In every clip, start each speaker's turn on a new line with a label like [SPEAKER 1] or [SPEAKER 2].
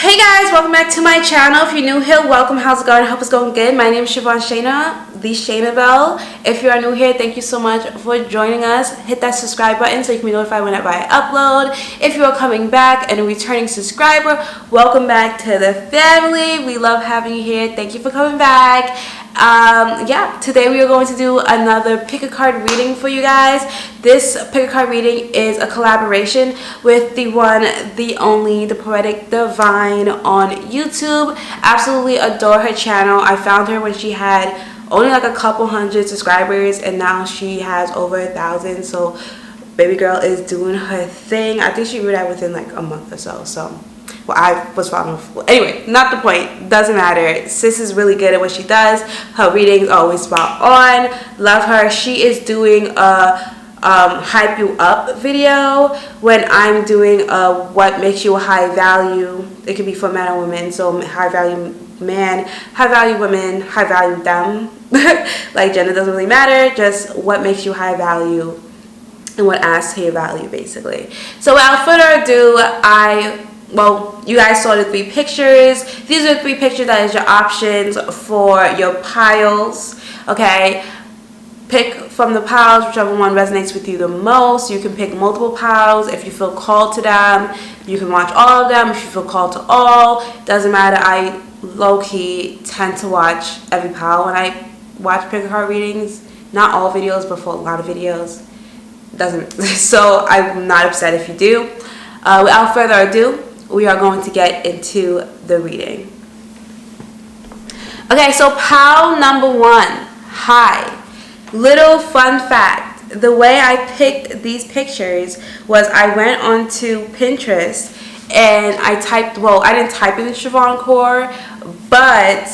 [SPEAKER 1] Hey guys, welcome back to my channel. If you're new here, welcome. How's it going? I hope it's going good. My name is Shana, the Shana Bell. If you are new here, thank you so much for joining us. Hit that subscribe button so you can be notified whenever I upload. If you are coming back and a returning subscriber, welcome back to the family. We love having you here. Thank you for coming back. Today we are going to do another pick a card reading for you guys. This pick a card reading is a collaboration with the one, the only, the Poetic Divine on YouTube. Absolutely adore her channel. I found her when she had only like a couple hundred subscribers, and now she has over 1,000. So baby girl is doing her thing. I think she did that within like a month or so. Well, I was following. Anyway, not the point. Doesn't matter. Sis is really good at what she does. Her readings are always spot on. Love her. She is doing a hype you up video when I'm doing a what makes you a high value. It could be for men or women. So high value man, high value women, high value them. Like gender doesn't really matter. Just what makes you high value and what adds to your value, basically. So without further ado, you guys saw the 3 pictures. These are the 3 pictures that is your options for your piles, okay? Pick from the piles whichever one resonates with you the most. You can pick multiple piles if you feel called to them. You can watch all of them if you feel called to all. Doesn't matter. I low-key tend to watch every pile when I watch pick a card readings. Not all videos, but for a lot of videos. So I'm not upset if you do. Without further ado, we are going to get into the reading. Okay, so pile number 1. Hi. Little fun fact. The way I picked these pictures was I went onto Pinterest and I typed, I didn't type in the charvaun core, but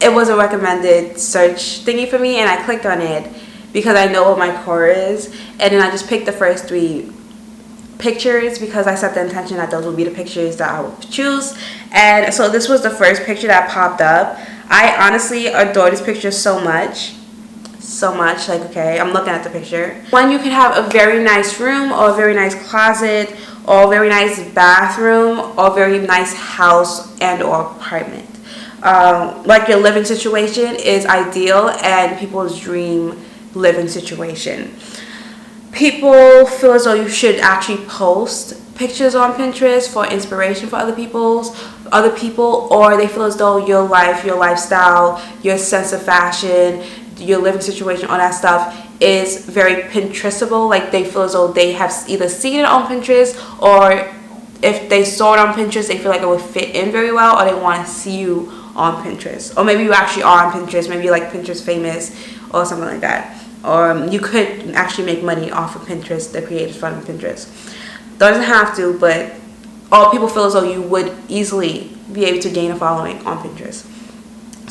[SPEAKER 1] it was a recommended search thingy for me, and I clicked on it because I know what my core is, and then I just picked the first 3 pictures because I set the intention that those would be the pictures that I would choose. And so this was the first picture that popped up. I honestly adore this picture so much, like, okay, I'm looking at the picture. One, you could have a very nice room or a very nice closet or a very nice bathroom or a very nice house and or apartment. Like your living situation is ideal and people's dream living situation. People feel as though you should actually post pictures on Pinterest for inspiration for other people, or they feel as though your life, your lifestyle, your sense of fashion, your living situation, all that stuff is very Pinterestable. Like they feel as though they have either seen it on Pinterest, or if they saw it on Pinterest, they feel like it would fit in very well, or they want to see you on Pinterest. Or maybe you actually are on Pinterest, maybe you're like Pinterest famous or something like that. Or you could actually make money off of Pinterest, the creators from Pinterest. Doesn't have to, but all people feel as though you would easily be able to gain a following on Pinterest.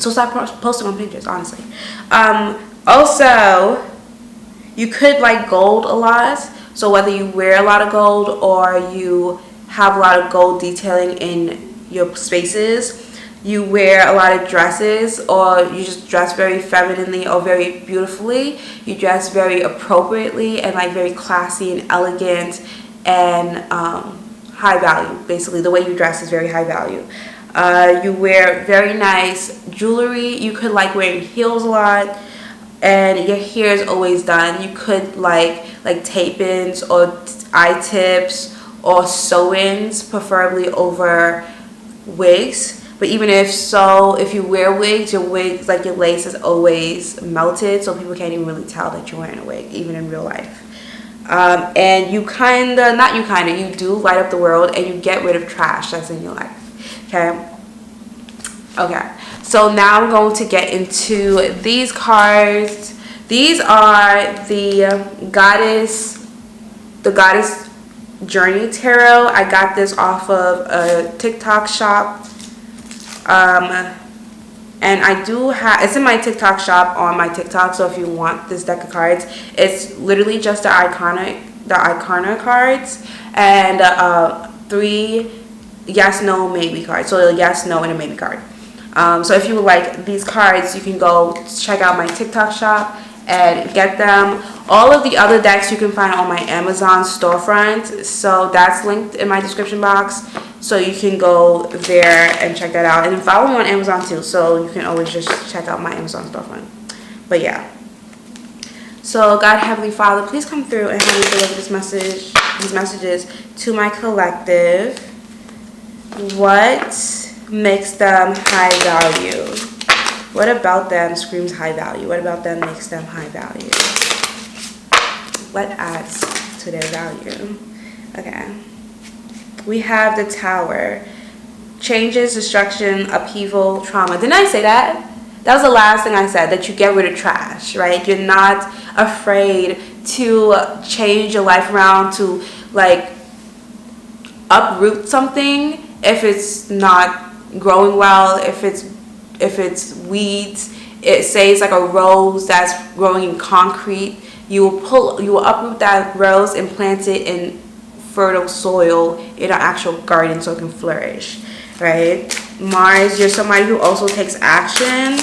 [SPEAKER 1] So start posting on Pinterest, honestly. Also, you could like gold a lot. So whether you wear a lot of gold or you have a lot of gold detailing in your spaces, you wear a lot of dresses, or you just dress very femininely or very beautifully. You dress very appropriately and like very classy and elegant and high value. Basically, the way you dress is very high value. You wear very nice jewelry. You could like wearing heels a lot, and your hair is always done. You could like tape-ins or eye tips or sew-ins, preferably over wigs. But even if you wear wigs, your wigs, like your lace is always melted, so people can't even really tell that you're wearing a wig, even in real life. And you do light up the world, and you get rid of trash that's in your life. Okay. So now I'm going to get into these cards. These are the Goddess Journey Tarot. I got this off of a TikTok shop. And I do have, it's in my TikTok shop on my TikTok, so if you want this deck of cards, it's literally just the Icona cards and 3 yes, no, maybe cards. So a yes, no, and a maybe card. So if you would like these cards, you can go check out my TikTok shop and get them. All of the other decks you can find on my Amazon storefront, so that's linked in my description box, so you can go there and check that out. And then follow me on Amazon too, so you can always just check out my Amazon storefront. But yeah, so God, Heavenly Father, please come through and help me deliver these messages to my collective. What makes them high value? What about them screams high value? What about them makes them high value? What adds to their value? Okay. We have the Tower. Changes, destruction, upheaval, trauma. Didn't I say that? That was the last thing I said, that you get rid of trash, right? You're not afraid to change your life around, to like uproot something if it's not growing well, if it's weeds. It says like a rose that's growing in concrete. You will uproot that rose and plant it in fertile soil in an actual garden so it can flourish, right? Mars, you're somebody who also takes action,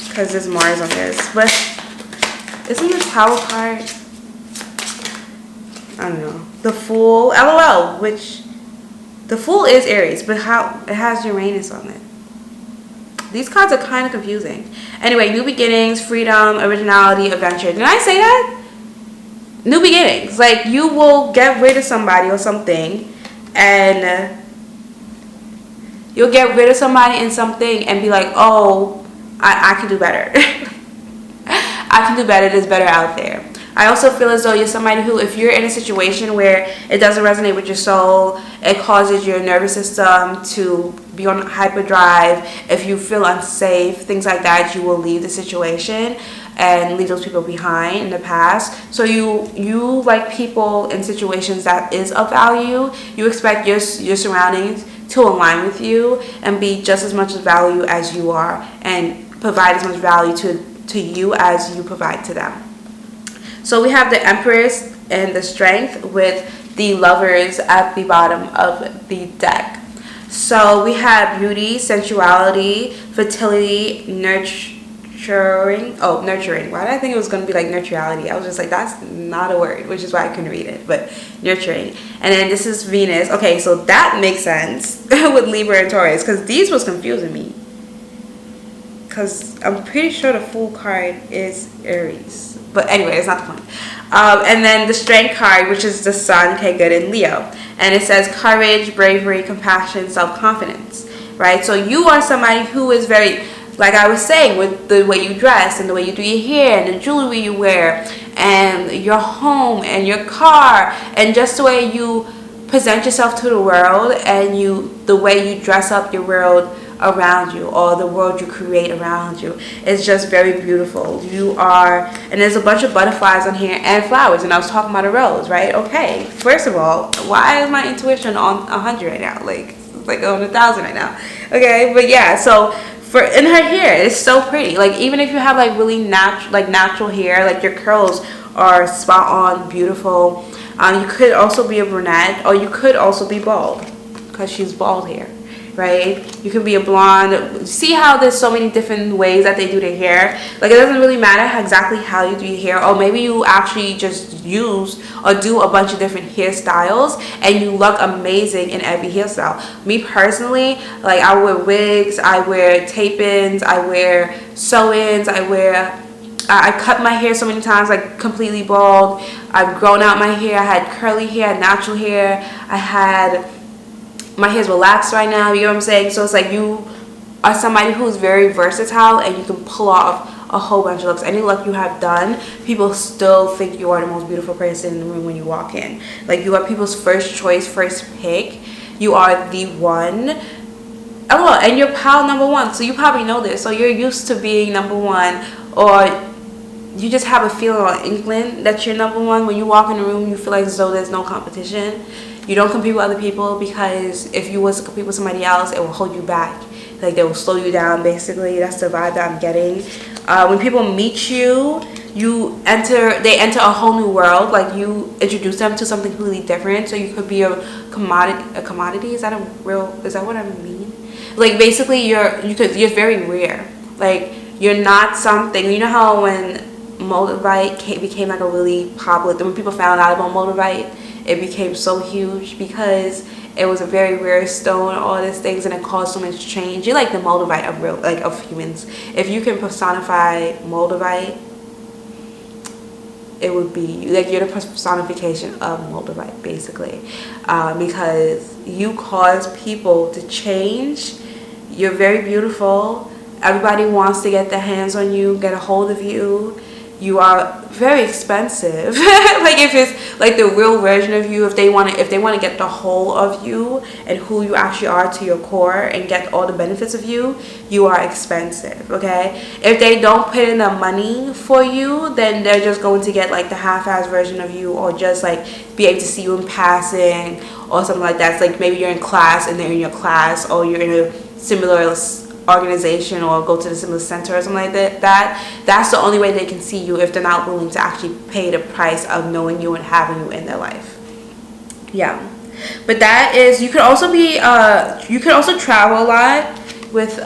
[SPEAKER 1] because there's Mars on this. But isn't the Tower card? I don't know. The Fool, LOL, which the Fool is Aries, but how it has Uranus on it. These cards are kind of confusing. Anyway, new beginnings, freedom, originality, adventure. Did I say that? New beginnings. Like, you will get rid of somebody or something, and you'll get rid of somebody and something and be like, oh, I can do better. I can do better. There's better out there. I also feel as though you're somebody who, if you're in a situation where it doesn't resonate with your soul, it causes your nervous system to be on hyperdrive. If you feel unsafe, things like that, you will leave the situation and leave those people behind in the past. So you like people in situations that is of value. You expect your surroundings to align with you and be just as much value as you are, and provide as much value to you as you provide to them. So we have the Empress and the Strength with the Lovers at the bottom of the deck. So we have beauty, sensuality, fertility, nurturing. Oh, nurturing. Why did I think it was going to be like nurturality? I was just like, that's not a word, which is why I couldn't read it. But nurturing. And then this is Venus. Okay, so that makes sense with Libra and Taurus, because these was confusing me. Because I'm pretty sure the Fool card is Aries. But anyway, it's not the point. And then the Strength card, which is the Sun, okay, good, in Leo. And it says courage, bravery, compassion, self-confidence, right? So you are somebody who is very, like I was saying, with the way you dress and the way you do your hair and the jewelry you wear and your home and your car and just the way you present yourself to the world and the way you dress up your world around you, or the world you create around you, is just very beautiful. You are, and there's a bunch of butterflies on here and flowers, and I was talking about a rose, right? Okay, first of all, why is my intuition on 100 right now? Like, it's like on 1,000 right now. Okay, but yeah, so in her hair, it's so pretty. Like, even if you have like really natural hair, like your curls are spot on, beautiful. You could also be a brunette, or you could also be bald, because she's bald hair. Right? You can be a blonde. See how there's so many different ways that they do their hair? Like, it doesn't really matter exactly how you do your hair, or maybe you actually just use or do a bunch of different hairstyles and you look amazing in every hairstyle. Me personally, like, I wear wigs, I wear tape-ins, I wear sew-ins, I cut my hair so many times, like completely bald. I've grown out my hair. I had curly hair, natural hair. My hair's relaxed right now, you know what I'm saying? So it's like you are somebody who's very versatile and you can pull off a whole bunch of looks. Any look you have done, people still think you are the most beautiful person in the room when you walk in. Like, you are people's first choice, first pick. You are the one. Oh, and you're pile number one, so you probably know this. So you're used to being number one, or you just have a feeling or inkling that you're number one. When you walk in the room, you feel like as though there's no competition. You don't compete with other people, because if you was to compete with somebody else, it will hold you back. Like, they will slow you down, basically. That's the vibe that I'm getting. When people meet you, they enter a whole new world. Like, you introduce them to something completely different. So you could be a commodity. Is that what I mean? Like, basically, you're very rare. Like, you're not something. You know how when moldavite became like a really popular, when people found out about moldavite, it became so huge because it was a very rare stone, all these things, and it caused so much change. You're like the moldavite of real, like of humans. If you can personify moldavite, it would be like you're the personification of moldavite, basically, because you cause people to change. You're very beautiful. Everybody wants to get their hands on you, get a hold of you. You are very expensive. Like if it's like the real version of you, if they want to get the whole of you and who you actually are to your core and get all the benefits of you, you are expensive. Okay, if they don't put in the money for you, then they're just going to get like the half-ass version of you, or just like be able to see you in passing or something like that. It's like maybe you're in class and they're in your class, or you're in a similar organization, or go to the similar center or something like that's the only way they can see you, if they're not willing to actually pay the price of knowing you and having you in their life. Yeah, but that is, you could also be you could also travel a lot with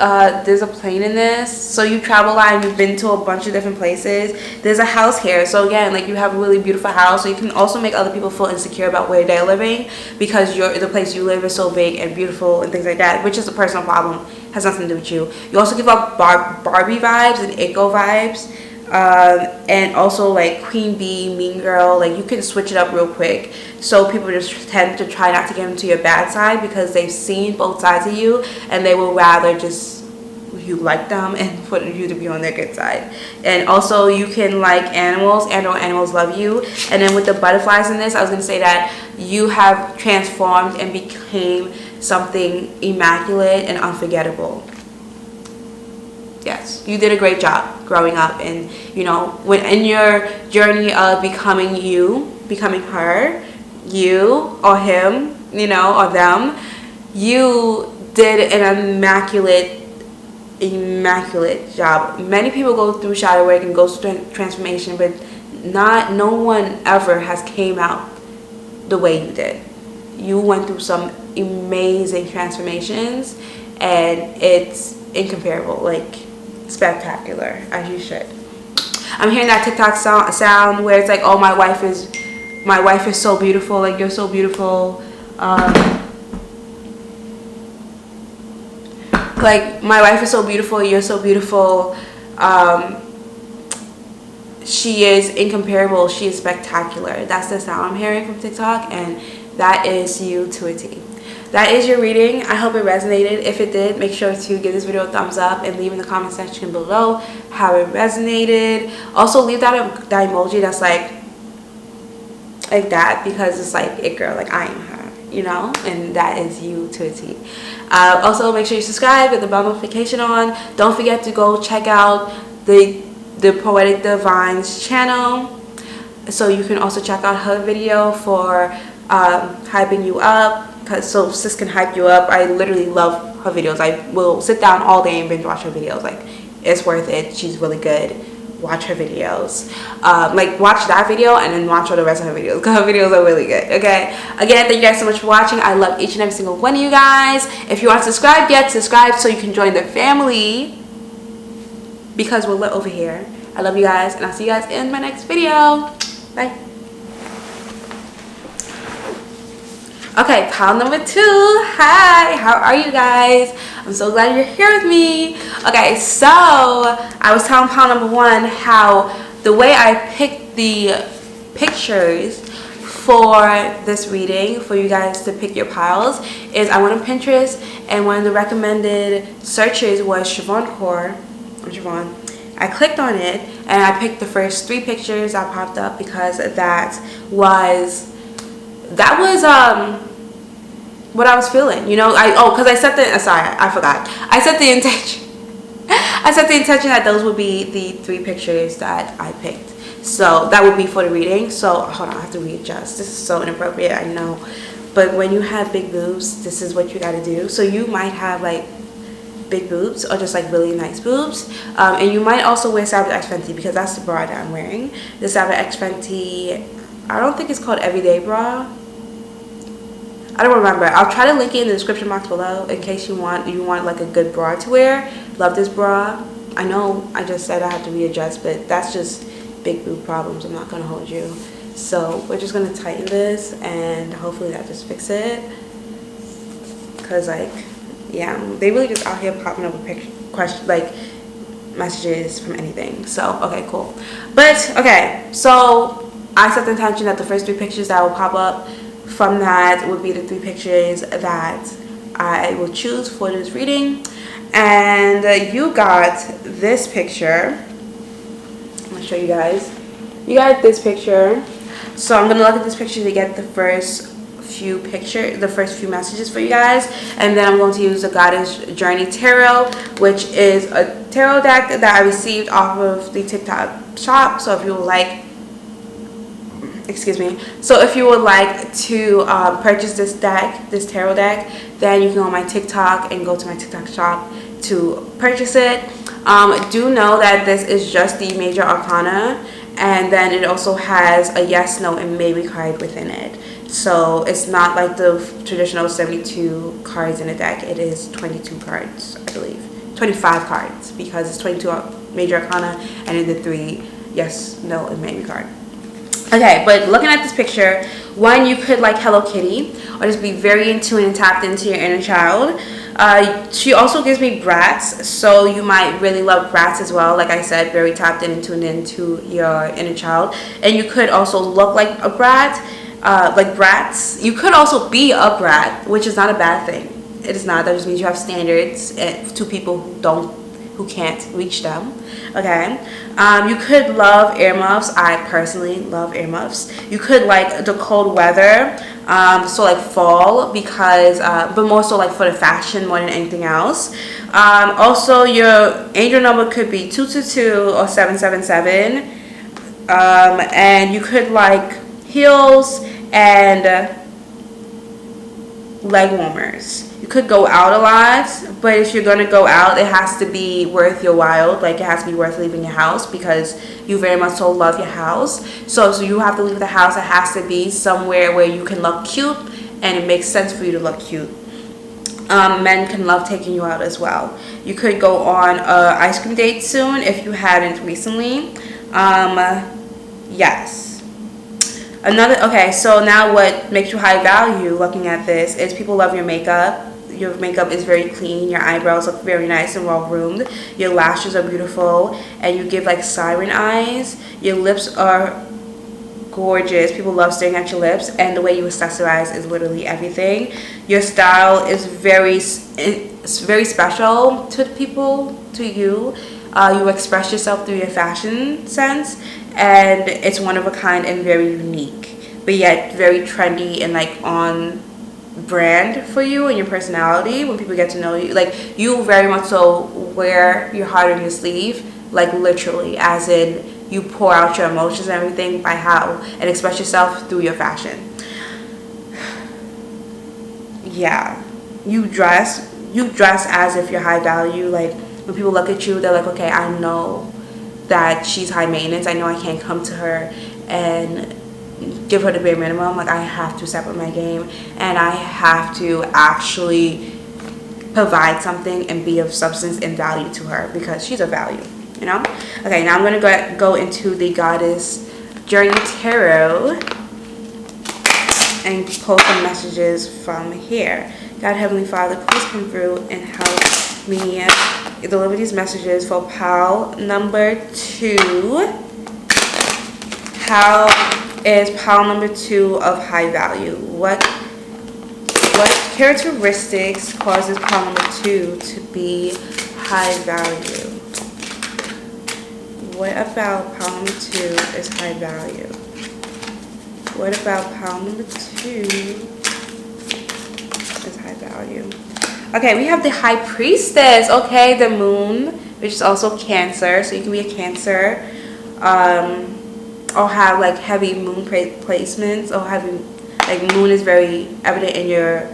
[SPEAKER 1] there's a plane in this, so you travel a lot and you've been to a bunch of different places. There's a house here, so again, like you have a really beautiful house, so you can also make other people feel insecure about where they're living because the place you live is so big and beautiful and things like that, which is a personal problem, has nothing to do with you. You also give off Barbie vibes and Echo vibes, and also like Queen Bee, Mean Girl. Like you can switch it up real quick, so people just tend to try not to get into your bad side because they've seen both sides of you, and they will rather just you like them and for you to be on their good side. And also you can like animals, and or animals love you. And then with the butterflies in this, I was going to say that you have transformed and became something immaculate and unforgettable. Yes, you did a great job growing up, and you know, when in your journey of becoming you, becoming her, you or him, you know, or them, you did an immaculate job. Many people go through shadow work and go through transformation, but no one ever has came out the way you did. You went through some amazing transformations, and it's incomparable, like spectacular, as you should. I'm hearing that TikTok sound where it's like, oh, my wife is so beautiful, like you're so beautiful, like my wife is so beautiful, you're so beautiful, she is incomparable, she is spectacular. That's the sound I'm hearing from TikTok, and that is you to a T. That is your reading. I hope it resonated. If it did, make sure to give this video a thumbs up and leave in the comment section below how it resonated. Also leave that emoji that's like that, because it's like it girl, like I am her, you know, and that is you to a T. Also make sure you subscribe with the bell notification on. Don't forget to go check out the Poetic Divines channel, so you can also check out her video for hyping you up, so sis can hype you up. I literally love her videos. I will sit down all day and binge watch her videos. Like, it's worth it. She's really good. Watch her videos. Like, watch that video and then watch all the rest of her videos, because her videos are really good. Okay, again, thank you guys so much for watching. I love each and every single one of you guys. If you aren't subscribed yet, subscribe so you can join the family, because we're lit over here. I love you guys, and I'll see you guys in my next video. Bye. Okay, pile number 2. Hi, how are you guys? I'm so glad you're here with me. Okay, so I was telling pile number 1 how the way I picked the pictures for this reading, for you guys to pick your piles, is I went on Pinterest, and one of the recommended searches was charvaun core, or charvaun. I clicked on it and I picked the first 3 pictures that popped up, because that was what I was feeling, you know. Because I set the I forgot. I set the intention. I set the intention that those would be the 3 pictures that I picked. So that would be for the reading. So hold on, I have to readjust. This is so inappropriate, I know. But when you have big boobs, this is what you gotta do. So you might have like big boobs, or just like really nice boobs, and you might also wear Salvage X Fenty, because that's the bra that I'm wearing. The Salvage X Fenty, I don't think it's called Everyday Bra. I don't remember. I'll try to link it in the description box below in case you want like a good bra to wear. Love this bra. I know I just said I have to readjust, but that's just big boob problems, I'm not gonna hold you. So we're just gonna tighten this, and hopefully that just fix it. Cause like, yeah, they really just out here popping up with messages from anything. So okay, cool. But okay, so I set the intention that the first 3 pictures that will pop up from that would be the 3 pictures that I will choose for this reading. And you got this picture. I'm gonna show you guys. You got this picture. So I'm gonna look at this picture to get the first few messages for you guys, and then I'm going to use the Goddess Journey Tarot, which is a tarot deck that I received off of the TikTok shop. So if you would like, if you would like to purchase this tarot deck, then you can go on my TikTok and go to my TikTok shop to purchase it. Do know that this is just the major arcana, and then it also has a yes, no, and maybe card within it. So it's not like the traditional 72 cards in a deck. It is 22 cards, I believe. 25 cards, because it's 22 major arcana and then the 3 yes, no, and maybe card. Okay, but looking at this picture, one, you could like Hello Kitty, or just be very in tune and tapped into your inner child. She also gives me brats, so you might really love brats as well. Like I said, very tapped in and tuned into your inner child. And you could also look like a brat, like brats. You could also be a brat, which is not a bad thing. It is not. That just means you have standards to people who can't reach them. Okay. You could love earmuffs. I personally love earmuffs. You could like the cold weather, so like fall, because but more so like for the fashion more than anything else. Also your angel number could be 222 or 777, and you could like heels and leg warmers. You could go out a lot, but if you're gonna go out, it has to be worth your while. Like it has to be worth leaving your house, because you very much so love your house. So you have to leave the house. It has to be somewhere where you can look cute and it makes sense for you to look cute. Men can love taking you out as well. You could go on an ice cream date soon if you hadn't recently. Yes. Okay, so now what makes you high value looking at this is people love your makeup. Your makeup is very clean. Your eyebrows look very nice and well groomed. Your lashes are beautiful, and you give like siren eyes. Your lips are gorgeous. People love staring at your lips, and the way you accessorize is literally everything. Your style is it's very special to people, to you. You express yourself through your fashion sense, and it's one of a kind and very unique, but yet very trendy and like on brand for you and your personality. When people get to know you, like you very much so wear your heart on your sleeve, like literally, as in you pour out your emotions and everything by how and express yourself through your fashion. Yeah, you dress as if you're high value. Like when people look at you, they're like, okay, I know that she's high maintenance. I know I can't come to her and give her the bare minimum. Like I have to step up my game, and I have to actually provide something and be of substance and value to her, because she's a value, you know. Okay, now I'm gonna go into the Goddess Journey Tarot and pull some messages from here. God, Heavenly Father, please come through and help me deliver these messages for pile number 2. How is pile number 2 of high value? What characteristics causes pile number 2 to be high value? What about pile number 2 is high value? What about pile number 2 is high value? Okay, we have the High Priestess. Okay, the Moon, which is also Cancer. So you can be a Cancer, or have like heavy Moon placements, or having like Moon is very evident in your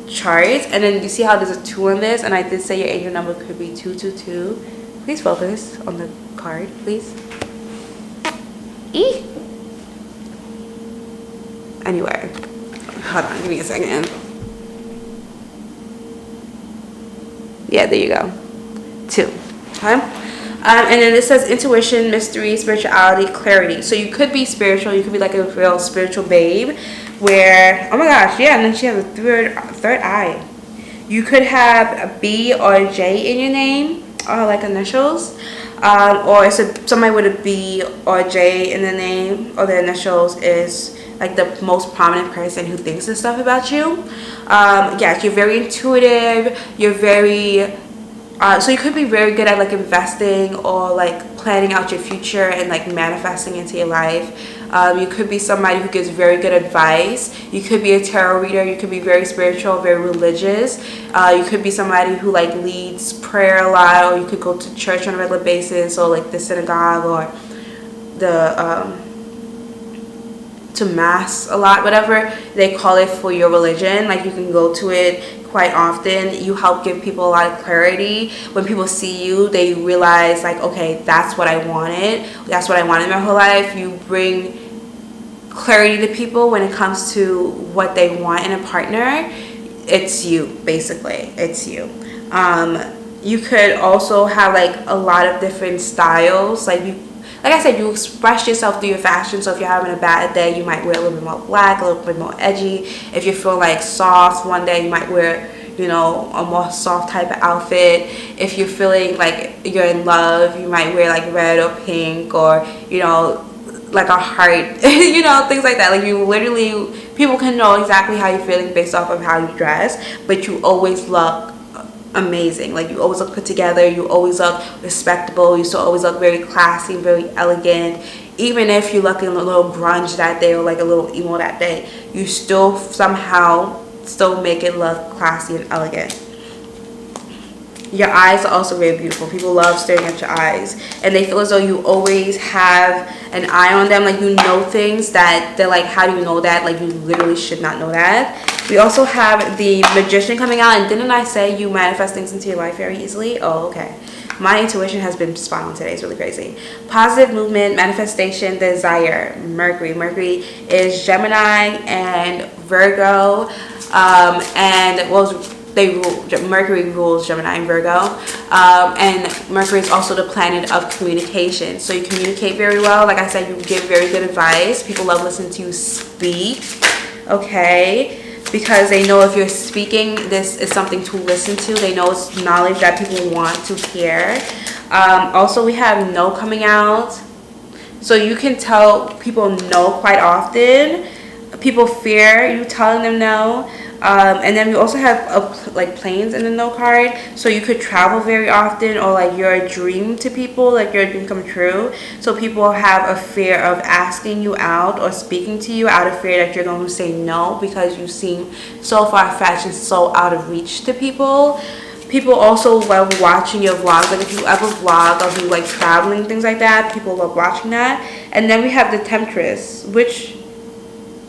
[SPEAKER 1] chart. And then you see how there's a 2 on this, and I did say your angel number could be 222. Please focus on the card, please. Anyway, hold on, give me a second. Yeah, there you go. 2. Okay. And then it says intuition, mystery, spirituality, clarity. So you could be spiritual. You could be like a real spiritual babe where, oh my gosh, yeah, and then she has a third eye. You could have a B or a J in your name, or like initials. Or it's somebody with a B or a J in the name or the initials is like the most prominent person who thinks this stuff about you. Yes, you're very intuitive. You're very so you could be very good at like investing or like planning out your future and like manifesting into your life. You could be somebody who gives very good advice. You could be a tarot reader. You could be very spiritual, very religious. You could be somebody who like leads prayer a lot, or you could go to church on a regular basis, or like the synagogue or the to mass a lot, whatever they call it for your religion. Like you can go to it quite often. You help give people a lot of clarity. When people see you, they realize like, okay, that's what I wanted. That's what I wanted my whole life. You bring clarity to people when it comes to what they want in a partner. It's you, basically. It's you. You could also have like a lot of different styles. Like I said, you express yourself through your fashion. So if you're having a bad day, you might wear a little bit more black, a little bit more edgy. If you feel like soft one day, you might wear, you know, a more soft type of outfit. If you're feeling like you're in love, you might wear like red or pink, or, you know, like a heart, you know, things like that. Like you literally, people can know exactly how you're feeling based off of how you dress, but you always look amazing. Like you always look put together, you always look respectable, you still always look very classy, very elegant. Even if you're looking a little grunge that day or like a little emo that day, you still somehow still make it look classy and elegant. Your eyes are also very beautiful. People love staring at your eyes, and they feel as though you always have an eye on them. Like you know things that they're like, how do you know that? Like you literally should not know that. We also have the Magician coming out, and didn't I say you manifest things into your life very easily? Oh, okay. My intuition has been spot on today. It's really crazy. Positive movement, manifestation, desire. Mercury. Mercury is Gemini and Virgo, and well, they rule. Mercury rules Gemini and Virgo, and Mercury is also the planet of communication. So you communicate very well. Like I said, you give very good advice. People love listening to you speak. Okay. Because they know if you're speaking, this is something to listen to. They know it's knowledge that people want to hear. Also, we have no coming out. So you can tell people no quite often. People fear you telling them no. And then we also have like planes in the no card. So you could travel very often, or like you're a dream to people, like your dream come true. So people have a fear of asking you out or speaking to you out of fear that you're going to say no, because you seem so far-fetched and so out of reach to people. People also love watching your vlogs. Like if you ever vlog of you like traveling, things like that, people love watching that. And then we have the Temptress, which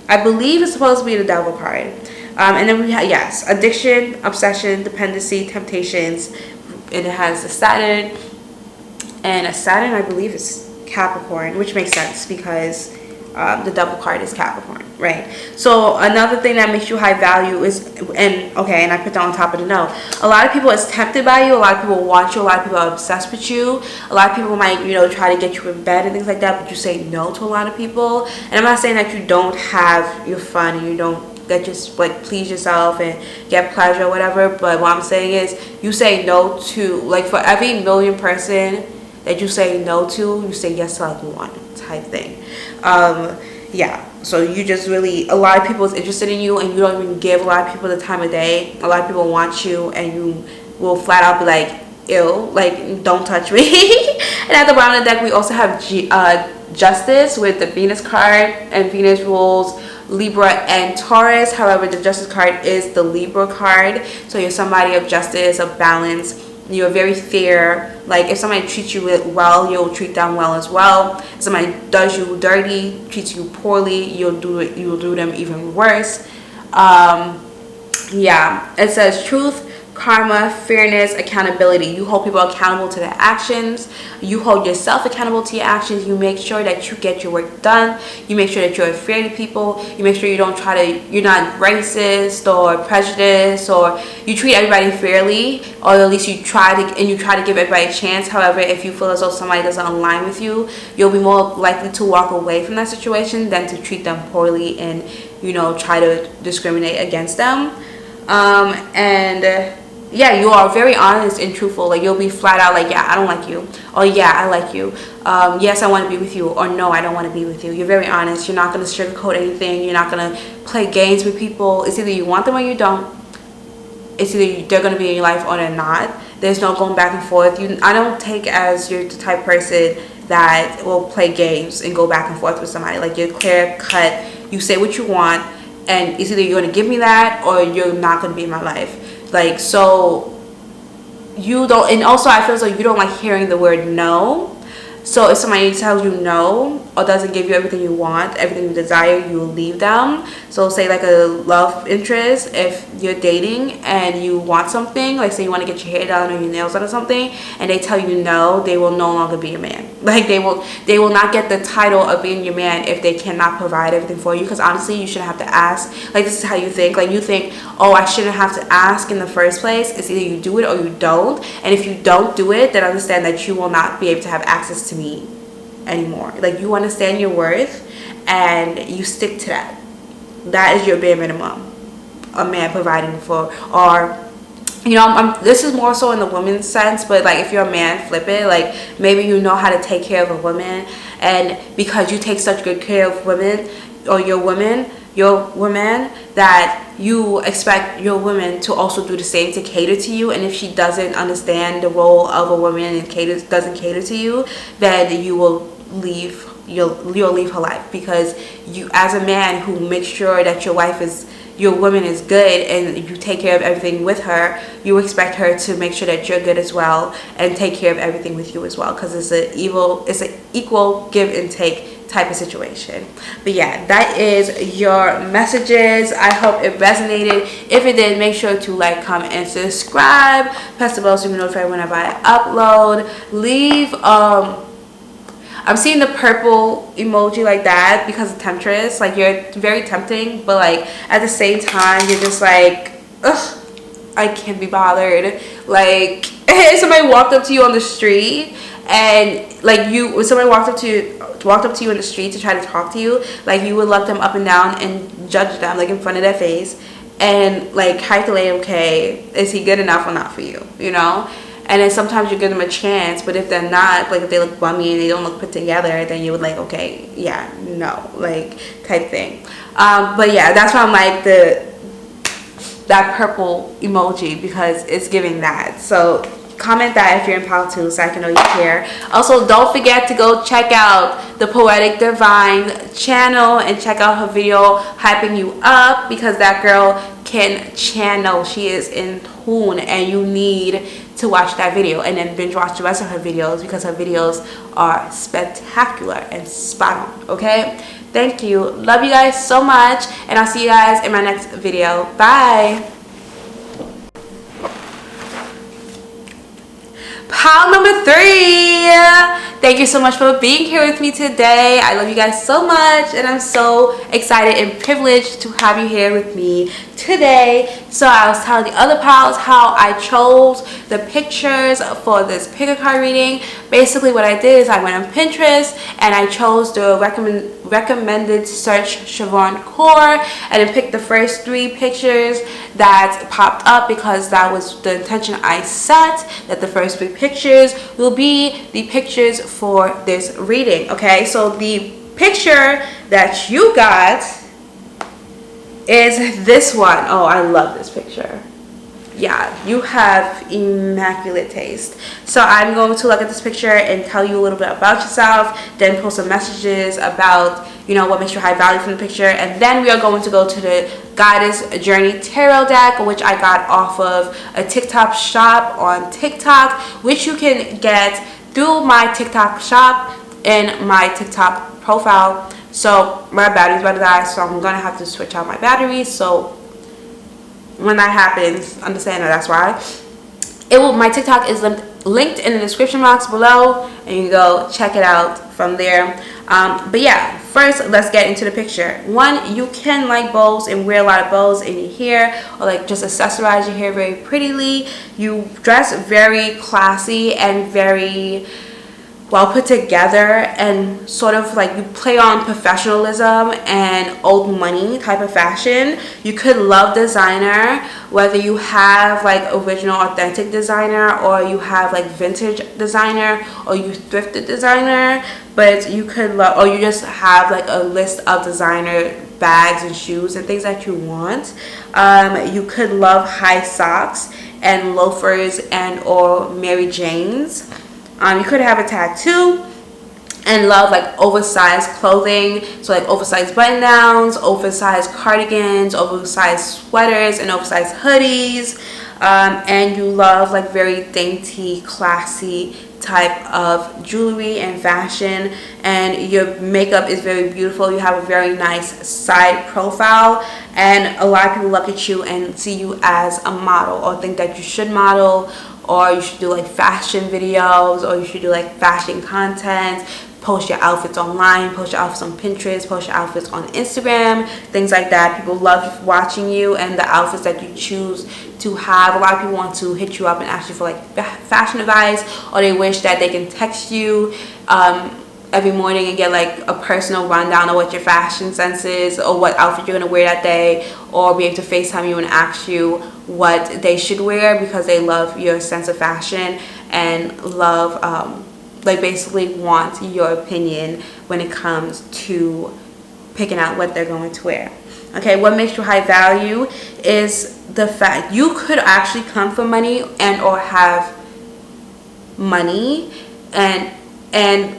[SPEAKER 1] I believe is supposed to be the devil card. And then we have, yes, addiction, obsession, dependency, temptations, and it has a Saturn, and a Saturn I believe is Capricorn, which makes sense because the devil card is Capricorn, right? So another thing that makes you high value is, and I put that on top of the note, a lot of people is tempted by you, a lot of people want you, a lot of people are obsessed with you, a lot of people might, you know, try to get you in bed and things like that, but you say no to a lot of people. And I'm not saying that you don't have your fun and you don't that just like please yourself and get pleasure or whatever, but what I'm saying is you say no to, like, for every million person that you say no to, you say yes to like one type thing. Yeah, so you just really, a lot of people is interested in you, and you don't even give a lot of people the time of day. A lot of people want you, and you will flat out be like, ew, like, don't touch me. And at the bottom of the deck we also have Justice with the Venus card, and Venus rules Libra and Taurus. However, the Justice card is the Libra card, so you're somebody of justice, of balance. You're very fair. Like if somebody treats you well, you'll treat them well as well. If somebody does you dirty, treats you poorly, you'll do them even worse. Yeah, it says truth, karma, fairness, accountability. You hold people accountable to their actions. You hold yourself accountable to your actions. You make sure that you get your work done. You make sure that you're fair to people. You make sure you don't you're not racist or prejudiced, or you treat everybody fairly, or at least you try to give everybody a chance. However, if you feel as though somebody doesn't align with you, you'll be more likely to walk away from that situation than to treat them poorly and, try to discriminate against them. Yeah, you are very honest and truthful. Like, you'll be flat out like, yeah, I don't like you, or yeah, I like you, yes, I want to be with you, or no, I don't want to be with you. You're very honest. You're not going to sugarcoat anything. You're not going to play games with people. It's either you want them or you don't. It's either they're going to be in your life or they're not. There's no going back and forth. I don't take as you're the type of person that will play games and go back and forth with somebody. Like, you're clear cut. You say what you want, and it's either you're going to give me that or you're not going to be in my life. Like, so you don't, and also I feel as though you don't like hearing the word no. So if somebody tells you no or doesn't give you everything you want, everything you desire, you will leave them. So say like a love interest, if you're dating and you want something, like say you want to get your hair done or your nails done or something, and they tell you no, they will no longer be a man. Like, they will not get the title of being your man if they cannot provide everything for you. Because honestly, you shouldn't have to ask. Like, this is how you think. Like, you think, oh, I shouldn't have to ask in the first place. It's either you do it or you don't. And if you don't do it, then understand that you will not be able to have access to me anymore. Like, you understand your worth and you stick to that. That is your bare minimum a man providing for. Or, this is more so in the woman's sense, but like if you're a man, flip it. Like, maybe you know how to take care of a woman, and because you take such good care of women, or your woman, that you expect your woman to also do the same to cater to you. And if she doesn't understand the role of a woman and doesn't cater to you, then you will leave. You'll leave her life, because you, as a man who makes sure that your woman is good and you take care of everything with her, you expect her to make sure that you're good as well and take care of everything with you as well, because it's an equal give and take type of situation. But yeah, that is your messages. I hope it resonated. If it did, make sure to like, comment, and subscribe. Press the bell so you can be notified whenever I upload. Leave I'm seeing the purple emoji like that because of temptress. Like, you're very tempting, but like at the same time you're just like, ugh, I can't be bothered. Like, if somebody walked up to you on the street and like when somebody walked up to you in the street to try to talk to you, like, you would look them up and down and judge them like in front of their face and like calculate, okay, is he good enough or not for you, And then sometimes you give them a chance, but if they're not, like if they look bummy and they don't look put together, then you would like, okay, yeah, no, like type thing. But yeah, that's why I'm like that purple emoji, because it's giving that. So comment that if you're in pile too, so I can know you care. Also, don't forget to go check out the Poetic Divine channel and check out her video hyping you up, because that girl can channel. She is in tune, and you need to watch that video and then binge watch the rest of her videos, because her videos are spectacular and spot on. Okay, thank you, love you guys so much, and I'll see you guys in my next video. Bye. Pile number 3. Thank you so much for being here with me today. I love you guys so much, and I'm so excited and privileged to have you here with me today. So I was telling the other piles how I chose the pictures for this picker card reading. Basically what I did is I went on Pinterest and I chose the recommended search charvaun core, and then picked the first 3 pictures that popped up, because that was the intention I set, that the first 3 pictures will be the pictures for this reading. Okay, so the picture that you got is this one. Oh, I love this picture. Yeah, you have immaculate taste. So I'm going to look at this picture and tell you a little bit about yourself, then post some messages about, what makes you high value from the picture, and then we are going to go to the Goddess Journey Tarot deck, which I got off of a TikTok shop on TikTok, which you can get through my TikTok shop in my TikTok profile. So my battery's about to die, so I'm gonna have to switch out my battery. So when that happens, understand that's why. My TikTok is linked in the description box below, and you can go check it out from there. But yeah, first let's get into the picture. One, you can like bows and wear a lot of bows in your hair, or like just accessorize your hair very prettily. You dress very classy and very well put together, and sort of like you play on professionalism and old money type of fashion. You could love designer, whether you have like original authentic designer, or you have like vintage designer, or you thrifted designer. But you could love, or you just have like a list of designer bags and shoes and things that you want. You could love high socks and loafers and or Mary Janes. You could have a tattoo and love like oversized clothing, so like oversized button downs, oversized cardigans, oversized sweaters, and oversized hoodies. And you love like very dainty, classy type of jewelry and fashion, and your makeup is very beautiful. You have a very nice side profile, and a lot of people look at you and see you as a model, or think that you should model, or you should do like fashion videos, or you should do like fashion content, post your outfits online, post your outfits on Pinterest, post your outfits on Instagram, things like that. People love watching you and the outfits that you choose to have. A lot of people want to hit you up and ask you for like fashion advice, or they wish that they can text you every morning and get like a personal rundown of what your fashion sense is, or what outfit you're going to wear that day, or be able to FaceTime you and ask you what they should wear, because they love your sense of fashion and love like basically want your opinion when it comes to picking out what they're going to wear. Okay, what makes you high value is the fact you could actually come from money and or have money and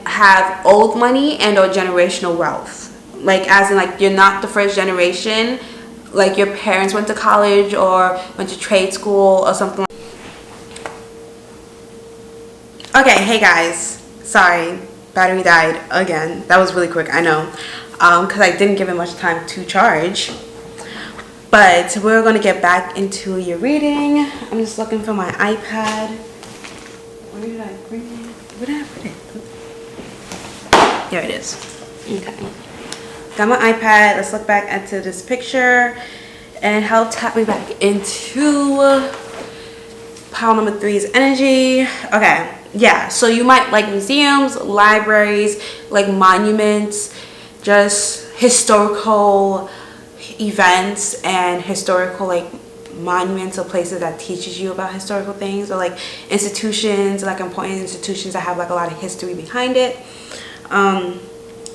[SPEAKER 1] have old money and or generational wealth. Like as in like you're not the first generation, like your parents went to college or went to trade school or something. Okay, hey guys, sorry, battery died again. That was really quick, I know, because I didn't give it much time to charge. But we're going to get back into your reading. I'm just looking for my iPad. Where did I bring it? Where did I put it? Here it is. Okay. Got my iPad. Let's look back into this picture and help tap me back into pile number 3's energy. Okay. Yeah, so you might like museums, libraries, like monuments, just historical events and historical like monuments or places that teaches you about historical things, or like institutions, like important institutions that have like a lot of history behind it.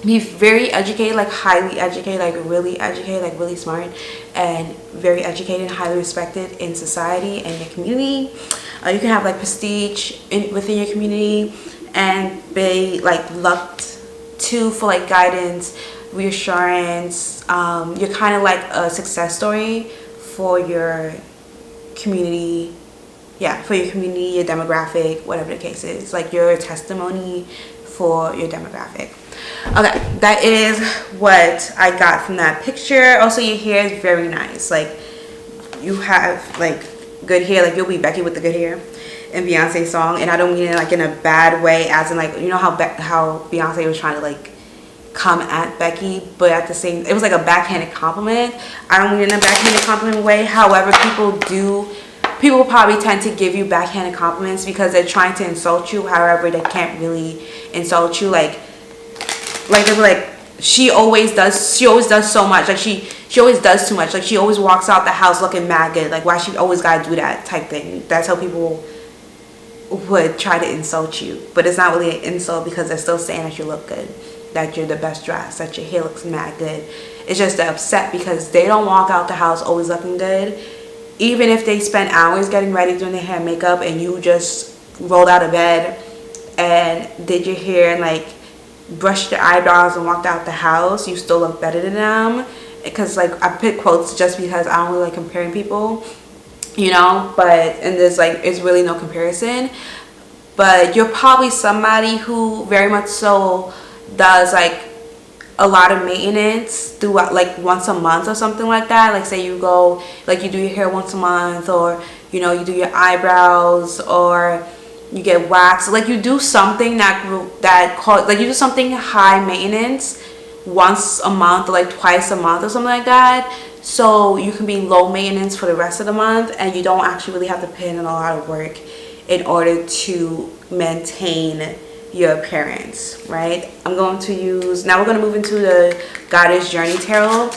[SPEAKER 1] Be very educated, like highly educated, like really smart and very educated, highly respected in society and your community. You can have like prestige within your community and be like looked to for like guidance, reassurance. You're kind of like a success story for your community. Yeah, for your community, your demographic, whatever the case is. Like you're a testimony for your demographic. Okay, that is what I got from that picture. Also, your hair is very nice. Like you have like good hair. Like you'll be Becky with the good hair in Beyonce's song, and I don't mean it like in a bad way, as in like, you know how Beyonce was trying to like come at Becky, but at the same, it was like a backhanded compliment. I don't mean it in a backhanded compliment way. However, people probably tend to give you backhanded compliments because they're trying to insult you. However, they can't really insult you. Like they'll be like, she always does so much. Like she always does too much. Like she always walks out the house looking mad good. Like why she always gotta do that type thing. That's how people would try to insult you. But it's not really an insult because they're still saying that you look good, that you're the best dressed, that your hair looks mad good. It's just they're upset because they don't walk out the house always looking good. Even if they spend hours getting ready, doing their hair and makeup, and you just rolled out of bed and did your hair and like brushed your eyebrows and walked out the house, you still look better than them. Because like I pick quotes just because I don't really like comparing people, you know, and there's like, it's really no comparison. But you're probably somebody who very much so does like a lot of maintenance throughout, like once a month or something like that. Like say you go, like you do your hair once a month, or you know, you do your eyebrows, or you get waxed. Like you do something like you do something high maintenance once a month or like twice a month or something like that, so you can be low maintenance for the rest of the month, and you don't actually really have to put in a lot of work in order to maintain your appearance, right? I'm going to use, now we're going to move into the Goddess Journey Tarot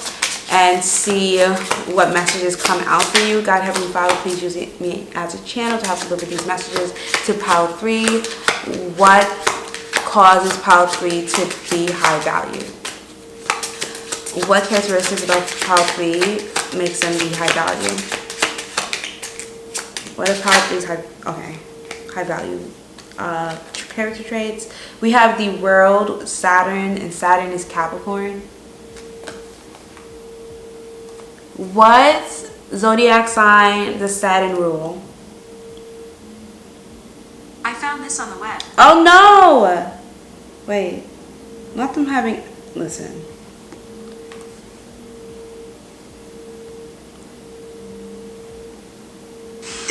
[SPEAKER 1] and see what messages come out for you. God, Heavenly Father, please use me as a channel to help deliver these messages to Pile 3. What causes Pile 3 to be high value? What characteristics about Pile 3 makes them be high value? What are Pile 3's high value character traits? We have the World, Saturn, and Saturn is Capricorn. What zodiac sign does Saturn rule?
[SPEAKER 2] I found this on the web.
[SPEAKER 1] Oh no! Wait, not them having, listen.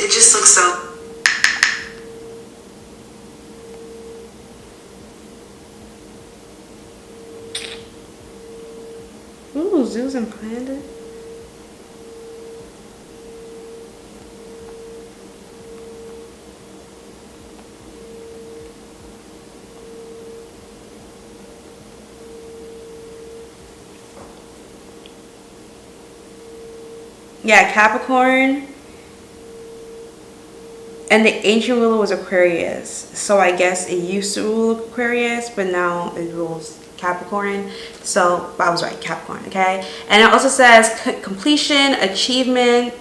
[SPEAKER 2] It just looks so...
[SPEAKER 1] Ooh, Zeus and Planet. Yeah, Capricorn. And the ancient ruler was Aquarius. So I guess it used to rule Aquarius, but now it rules Capricorn. So I was right, Capricorn, okay? And it also says completion, achievement,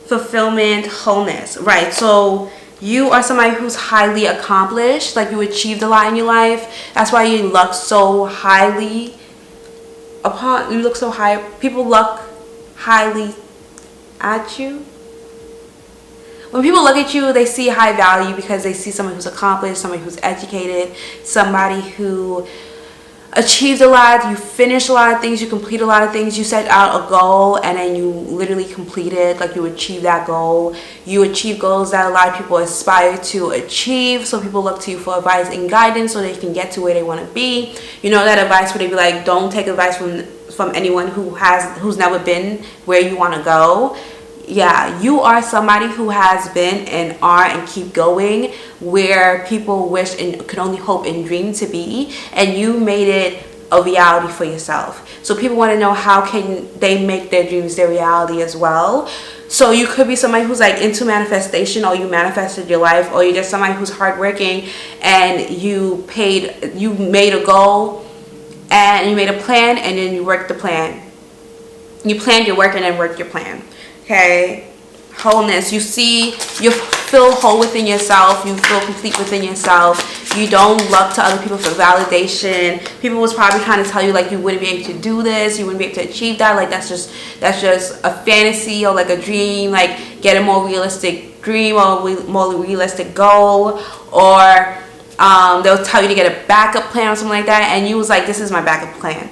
[SPEAKER 1] fulfillment, wholeness. Right, so you are somebody who's highly accomplished. Like you achieved a lot in your life. That's why you look so highly upon, you look so high. People look highly at you. When people look at you, they see high value because they see somebody who's accomplished, somebody who's educated, somebody who achieved a lot, you finished a lot of things, you complete a lot of things, you set out a goal and then you literally complete it, like you achieve that goal. You achieve goals that a lot of people aspire to achieve, so people look to you for advice and guidance so they can get to where they want to be. You know that advice where they be like, don't take advice from anyone who's never been where you want to go. Yeah, you are somebody who has been and are and keep going where people wish and could only hope and dream to be, and you made it a reality for yourself. So people want to know how can they make their dreams their reality as well. So you could be somebody who's like into manifestation, or you manifested your life, or you're just somebody who's hardworking and you made a goal and you made a plan and then you worked the plan. You planned your work and then worked your plan. Okay, wholeness. You feel whole within yourself. You feel complete within yourself. You don't look to other people for validation. People was probably trying to tell you like you wouldn't be able to do this, you wouldn't be able to achieve that. Like that's just a fantasy or like a dream. Like get a more realistic dream or more realistic goal, or they'll tell you to get a backup plan or something like that, and you was like, this is my backup plan.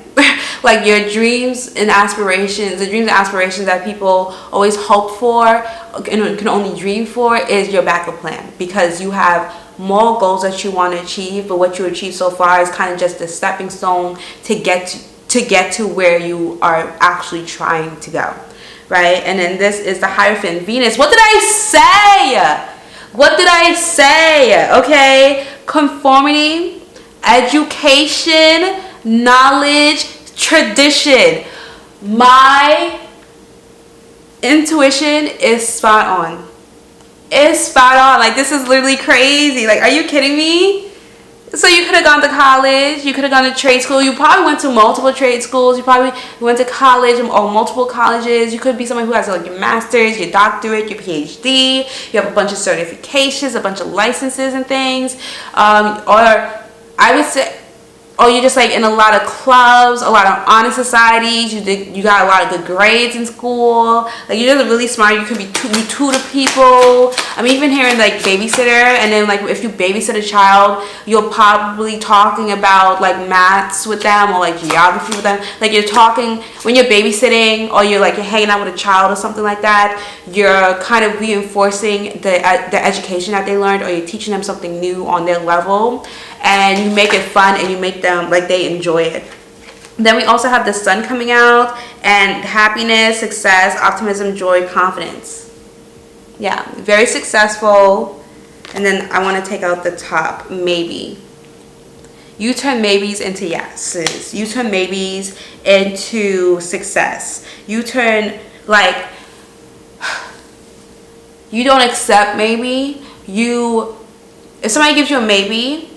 [SPEAKER 1] Like your dreams and aspirations, the dreams and aspirations that people always hope for and can only dream for, is your backup plan, because you have more goals that you want to achieve, but what you achieved so far is kind of just a stepping stone to get to where you are actually trying to go, right? And then this is the Hierophant Venus. What did I say? What did I say? Okay, conformity, education, knowledge, tradition. My intuition is spot on. It's spot on. Like this is literally crazy. Like, are you kidding me? So you could have gone to college, you could have gone to trade school, you probably went to multiple trade schools, you probably went to college or multiple colleges. You could be someone who has like your master's, your doctorate, your PhD, you have a bunch of certifications, a bunch of licenses and things, or I would say or you're just like in a lot of clubs, a lot of honor societies, you got a lot of good grades in school, like you're just really smart, you could be you tutor people. I'm even hearing like babysitter, and then like if you babysit a child, you're probably talking about like maths with them or like geography with them. Like you're talking when you're babysitting, or you're hanging out with a child or something like that, you're kind of reinforcing the education that they learned, or you're teaching them something new on their level, and you make it fun and you make them like they enjoy it. Then we also have the sun coming out, and happiness, success, optimism, joy, confidence. Yeah, very successful. And then I want to take out the top, maybe. You turn maybes into yeses. You turn maybes into success. You turn like, you don't accept maybe. If somebody gives you a maybe,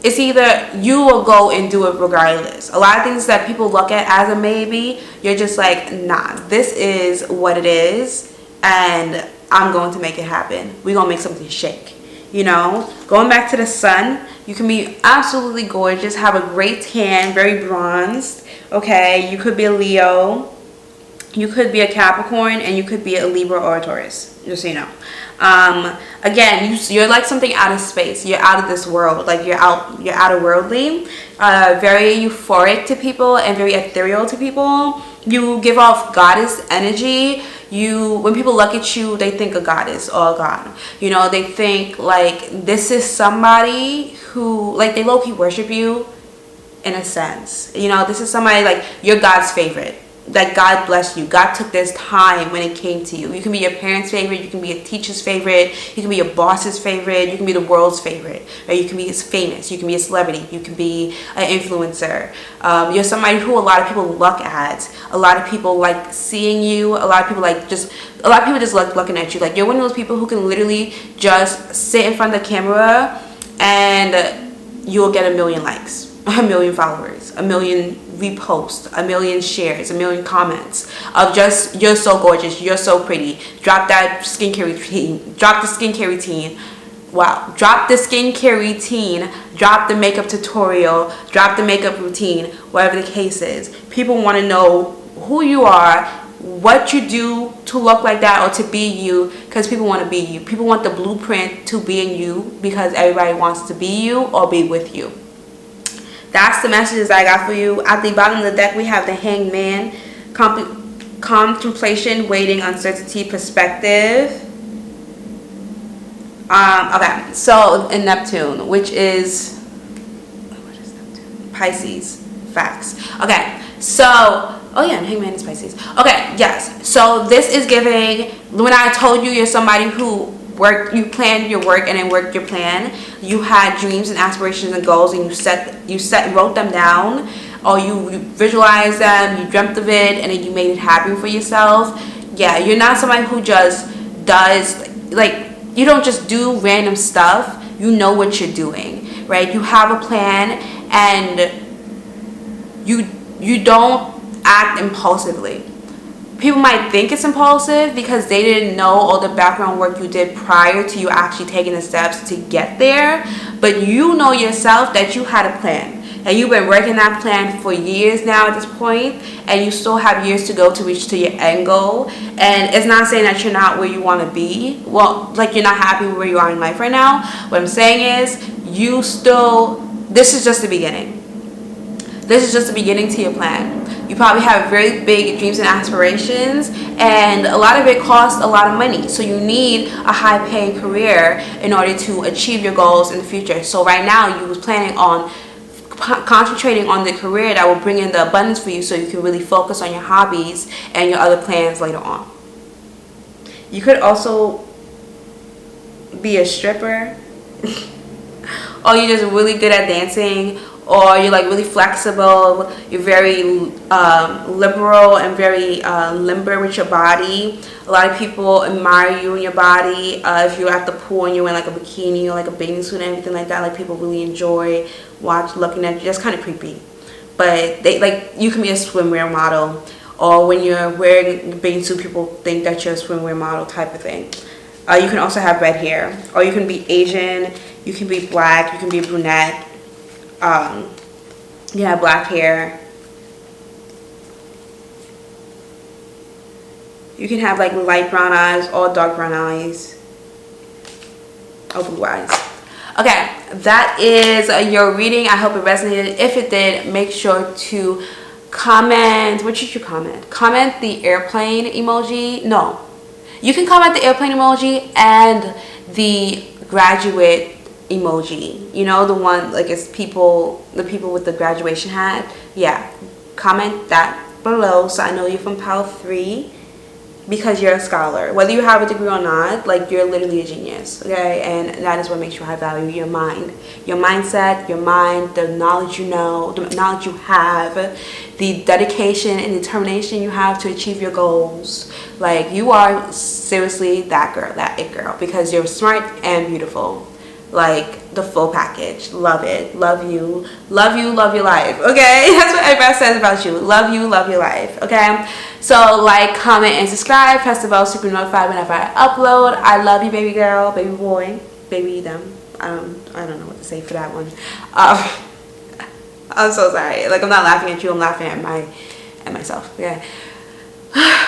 [SPEAKER 1] it's either you will go and do it regardless. A lot of things that people look at as a maybe, you're just like, nah, this is what it is, and I'm going to make it happen. We're going to make something shake. You know, going back to the sun, you can be absolutely gorgeous, have a great tan, very bronzed. Okay, you could be a Leo, you could be a Capricorn, and you could be a Libra or a Taurus, just so you know. Again, you're like something out of space. You're out of this world. Like you're outer worldly, very euphoric to people and very ethereal to people. You give off goddess energy. When people look at you, they think a goddess or a god. You know, they think like this is somebody who, like, they low-key worship you in a sense. You know, this is somebody like you're God's favorite. That God bless you. God took this time when it came to you. You can be your parents' favorite. You can be a teacher's favorite. You can be your boss's favorite. You can be the world's favorite. Right? You can be famous. You can be a celebrity. You can be an influencer. You're somebody who a lot of people look at. A lot of people like seeing you. A lot of people just like looking at you. Like you're one of those people who can literally just sit in front of the camera and you'll get 1 million likes, 1 million followers, 1 million reposts, 1 million shares, 1 million comments of just, you're so gorgeous, you're so pretty, drop that skincare routine, drop the skincare routine, wow, drop the skincare routine, drop the makeup tutorial, drop the makeup routine, whatever the case is. People want to know who you are, what you do to look like that or to be you, because people want to be you. People want the blueprint to being you because everybody wants to be you or be with you. That's the messages I got for you. At the bottom of the deck, we have the Hanged Man, contemplation, waiting, uncertainty, perspective. Okay, so in Neptune, which is, what is Neptune? Pisces, facts. Okay, so, oh yeah, and Hanged Man is Pisces. Okay, yes, so this is giving, when I told you you're somebody who you planned your work and then worked your plan, you had dreams and aspirations and goals, and you wrote them down, or you visualized them, you dreamt of it, and then you made it happen for yourself. Yeah, you're not somebody who just does, like, you don't just do random stuff. You know what you're doing, right? You have a plan, and you don't act impulsively. People might think it's impulsive because they didn't know all the background work you did prior to you actually taking the steps to get there. But you know yourself that you had a plan, and you've been working that plan for years now at this point, and you still have years to go to reach to your end goal. And it's not saying that you're not where you want to be. Well, like you're not happy where you are in life right now. What I'm saying is this is just the beginning. This is just the beginning to your plan. You probably have very big dreams and aspirations, and a lot of it costs a lot of money. So you need a high-paying career in order to achieve your goals in the future. So right now, you was planning on concentrating on the career that will bring in the abundance for you, so you can really focus on your hobbies and your other plans later on. You could also be a stripper, or you're just really good at dancing, or you're like really flexible, you're very liberal and very limber with your body. A lot of people admire you and your body. If you're at the pool and you're wearing like a bikini or like a bathing suit and everything like that, like people really enjoy looking at you. That's kind of creepy, but you can be a swimwear model, or when you're wearing a bathing suit, people think that you're a swimwear model type of thing. You can also have red hair, or you can be Asian, you can be black, you can be brunette. You have black hair. You can have like light brown eyes or dark brown eyes. Or blue eyes. Okay, that is your reading. I hope it resonated. If it did, make sure to comment. What should you comment? Comment the airplane emoji. No, you can comment the airplane emoji and the graduate emoji. You know, the one like it's the people with the graduation hat. Yeah, comment that below so I know you're from Pal 3. Because you're a scholar, whether you have a degree or not, like you're literally a genius, okay? And that is what makes you high value. Your mind, your mindset, your mind, the knowledge you know, the knowledge you have, the dedication and determination you have to achieve your goals. Like you are seriously that girl, that it girl, because you're smart and beautiful. Like the full package. Love it. Love you. Love you. Love your life. Okay? That's what everybody says about you. Love you. Love your life. Okay? So like, comment, and subscribe. Press the bell so you can be notified whenever I upload. I love you, baby girl, baby boy, baby them. I don't know what to say for that one. I'm so sorry. Like I'm not laughing at you. I'm laughing at myself. Okay?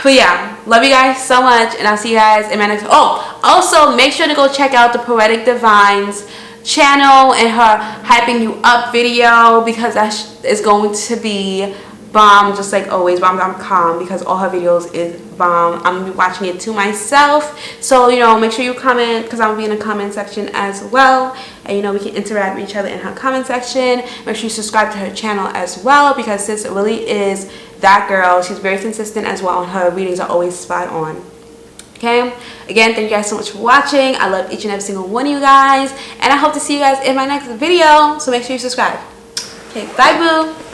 [SPEAKER 1] But yeah, love you guys so much, and I'll see you guys in my next. Oh, also make sure to go check out the Poetic Divines channel and her hyping you up video, because that is going to be bomb, just like always. Bomb.com, because all her videos is bomb. I'm gonna be watching it to myself, so you know, make sure you comment, because I'm gonna be in the comment section as well, and you know, we can interact with each other in her comment section. Make sure you subscribe to her channel as well, because this really is that girl. She's very consistent as well, and her readings are always spot on. Okay, again, thank you guys so much for watching. I love each and every single one of you guys, and I hope to see you guys in my next video, so make sure you subscribe. Okay, bye boo.